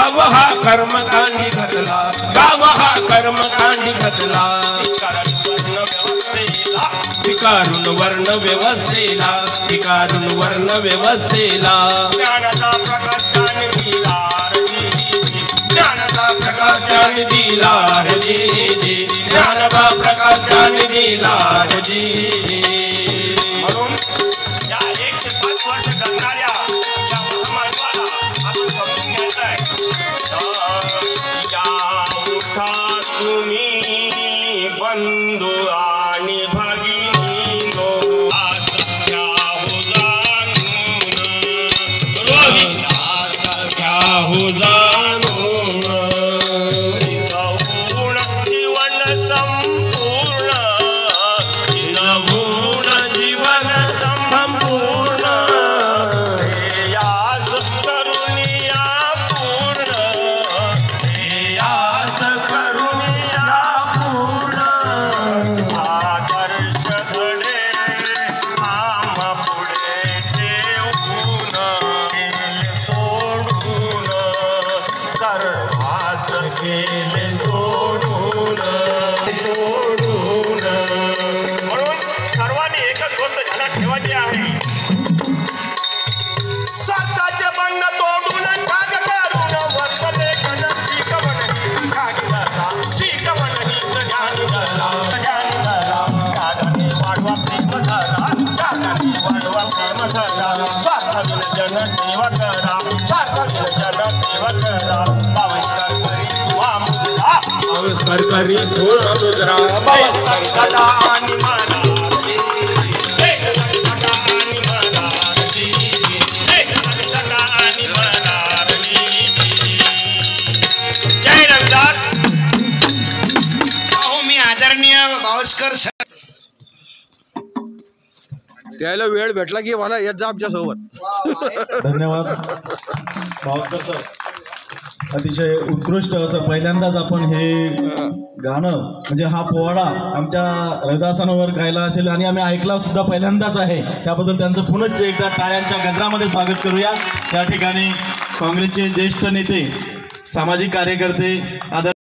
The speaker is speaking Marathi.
गाव हा कर्मकांडी घातला, गाव हा कर्मकांडी घातला, भिकारून वर्ण व्यवस्थेला, भिकारून वर्ण व्यवस्थेला. ज्ञानाचा प्रकाश त्याने दिला ज्ञानाचा प्रकाश त्याने दिला रे, ज्ञानाचा प्रकाश त्याने दिला रे. म्हणून या 105 वर्ष जगणाऱ्या या महामानवाला आपण समजून घ्यायचं आहे. उठा तुम्ही बंधू आणि भगिनीनो, सख्या हो जाणून, रोहित सख्या हो जाणून, शिजवून जीवन संपूर्ण, शिजवून जीवन संपूर्ण, ध्येयास करुणिया पूर्ण, ध्येयास करुणिया पूर्ण. आदर्श घडे आम पुढे ठेवून, केले सोडून, सर्वास केले सोडून, सोडून. म्हणून सर्वांनी एकच गोष्ट ध्यानात ठेवायची आहे. स्वतःचे बंध तोडून त्याग करून, वर्तलेखन शिकवण ही कागदाचा, शिकवण हीच ज्ञान धरा, ज्ञान धरा. कागदी वाढवा प्रेम धरा, कागदी वाढवा प्रेम धरा. स्वार्थहीन जनसेवा करा, स्वार्थहीन जनसेवा करा. पावसाळ करी तुवा मुद्रा, सरकारी धूळ मुद्रा, गटा आणि माना रे. गटा आणि माना रे. गटा आणि माना रे. जय रविदास. अहो मी आदरणीय बावस्कर त्याला वेळ भेटला की मला येत जा आमच्या सोबत. धन्यवाद भावस्कर सर. अतिशय उत्कृष्ट असं पहिल्यांदाच आपण हे गाणं म्हणजे हा पोवाडा आमच्या रविदासांवर गायला असेल आणि आम्ही ऐकला सुद्धा पहिल्यांदाच आहे. त्याबद्दल त्यांचं पुनश्च एकदा टाळ्यांच्या गजरामध्ये स्वागत करूया. या ठिकाणी काँग्रेसचे ज्येष्ठ नेते, सामाजिक कार्यकर्ते, आदरणीय